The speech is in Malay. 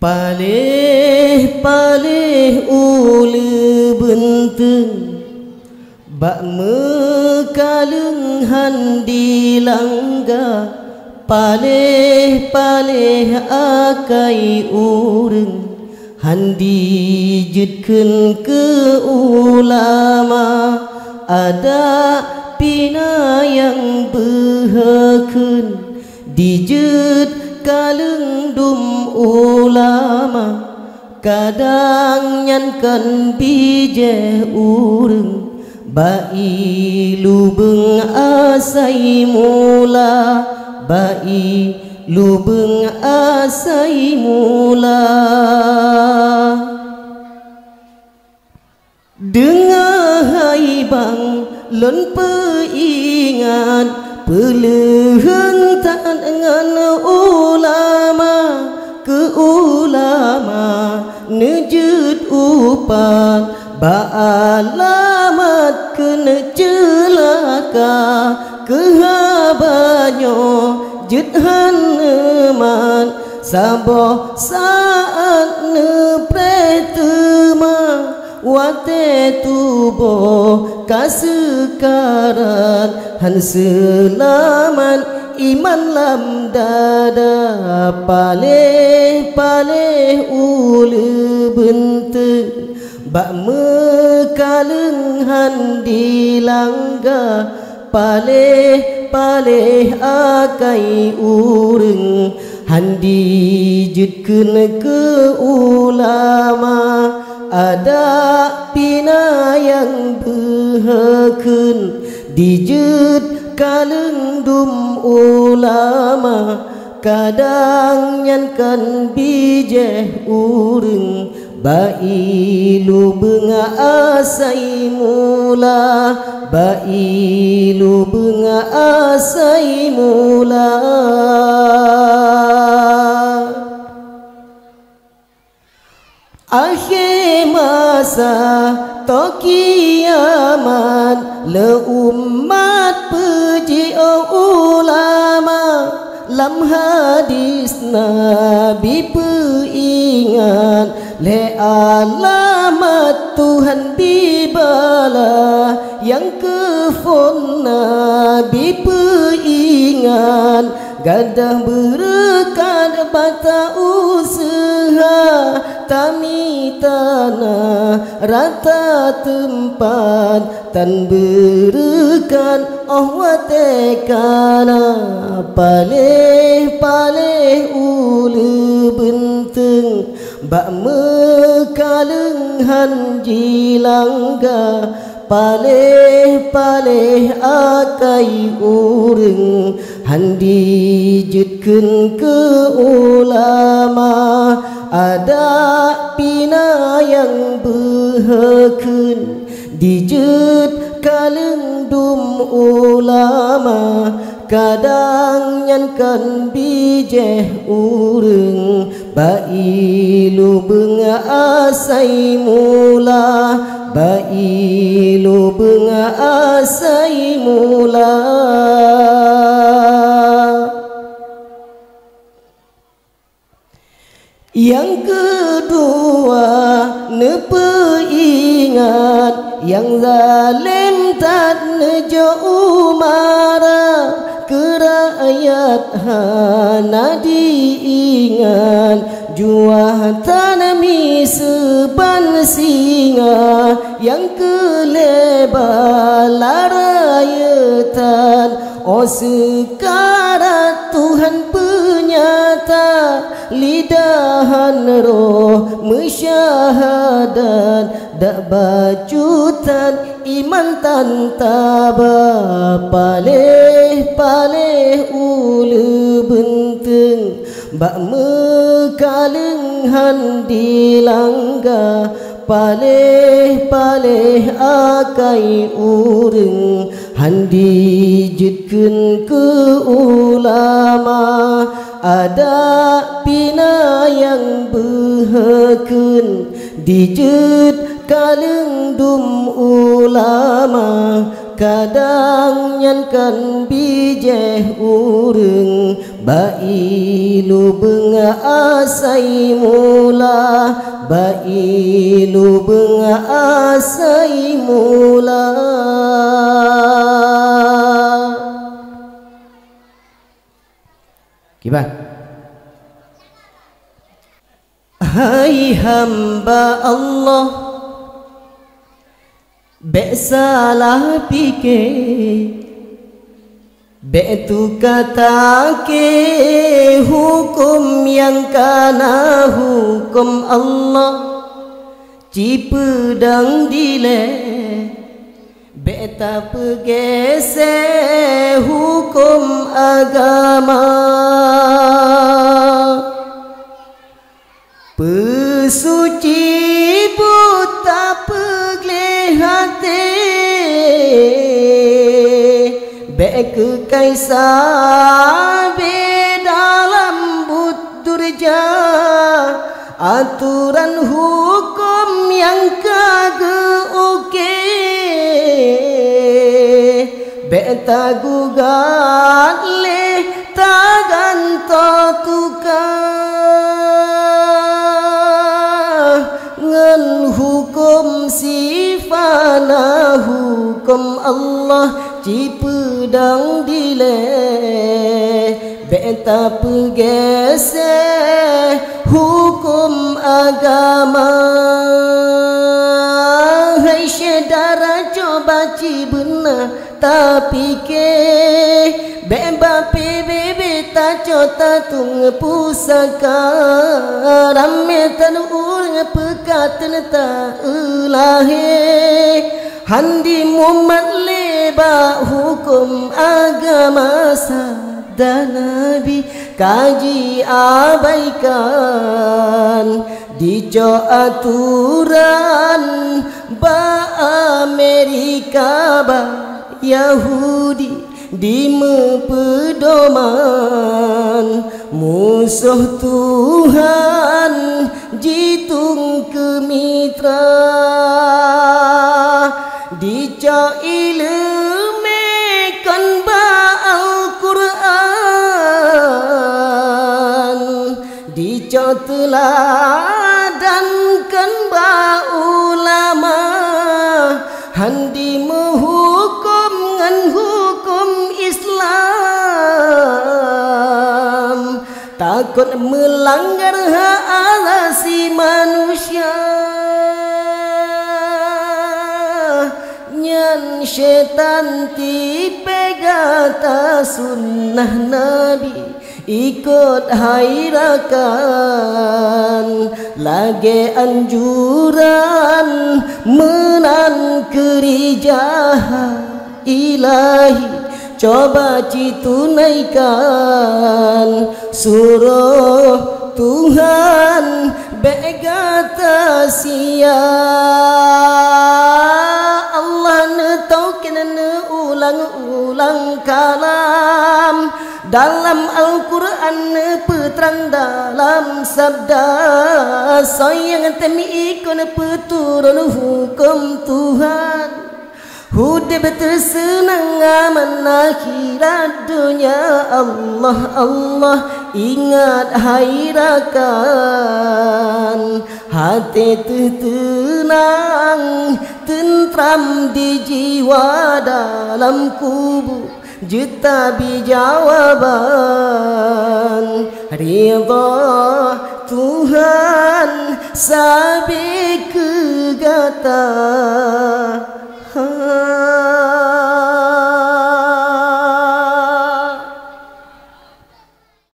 Palih-palih ule benteng bak mekaleng handi langga. Palih-palih akai ureng handi jutkeun ke ulama. Ada pina yang behekeun dijut kaleng dum ulama. Kadang nyankan bije ureng bai lubeng asai mula. Bai lubeng asai mula. Dengar hai bang lon peingat pelehen tan dengan ulama. Ke ulama nejut upan baalamat kena celaka. Kehabanyo jethan eman saboh saat ne pretema. Wate tubuh kasekaran han selaman iman lam dada. Palih-palih ule benteng bak mekaleng handi langga. Palih-palih akai ureng handi jutkeun ke ulama. Ada pina yang behekeun dijut kaleng dum ulama. Kadang nyankan bijeh ureng bai lubeng asai mula. Bai lubeng asai mula. Akhir masa to kiamat le umat puji ulama. Lam hadis Nabi peingat le alamat Tuhan bibala. Yang kefon Nabi peingat gadah berkat bata usaha. Tami tanah rata tempat tan berkat watekana. Palih-palih ule benteng bak mekaleng hanji langga. Palih-palih akai ureng handi jutkeun ke ulama. Ada pina yang behekeun dijut kaleng dum ulama. Kadang nyankan bijeh ureng bai lubeng asai mula. Bai lubeng asai mula. Yang kedua nepeingat yang zalim tak nejo marah. Kerakyat hana diingat juah tanami seban singa. Yang kelebar larayatan sekarat Tuhan penyata. Lidahan roh mesyahadat dak bacutan iman tantaba. Palih-palih ule benteng bak mekaleng handi langga. Palih-palih akai ureng handi jutkeun ke ulama. Ada pina yang behekeun dijut kaleng dum ulama. Kadang nyankan bijeh ureng Bailu benga asai mula, bailu benga asai mula. Gimana? Hai hamba Allah, bek salah fikir, bek tu kata ke hukum yang kana hukum Allah, ci pedang dile, bek tak pegese hukum agama. Pesuci buta pegle hati, bek kaisar be dalam buturja, aturan hukum yang kagak oke, bek tak gugat le tagan totukan. Hukum sifana hukum Allah, ci pedang dile, beta pegese hukum agama. Hai saudara coba ci benar tapi ke beba pbb ta cota tung pusaka ramme tan urang pekatan ta ulahe handi muhammad leba hukum agama sabda nabi kaji abaikan dico aturan ba Amerika ba Yahudi di pedoman musuh Tuhan jitung ke mitra dica ilme kan ba Al-Quran dica teladan kan ba ulama handi menghukum ngan hukum Islam takut melanggar hak asasi manusia nyan syaitan dipegata sunnah Nabi ikut hairakan lagi anjuran menan kerijahan ilahi coba tunaikan suruh Tuhan begata sia Allah ne tau kena ne ulang-ulang kalam dalam Al-Quran ne peterang dalam sabda sayang temi ikon peturun hukum Tuhan hudib tersenang aman akhirat dunia Allah Allah ingat hairakan hati tenang tentram di jiwa dalam kubur juta jawaban ridha Tuhan sabi kegatan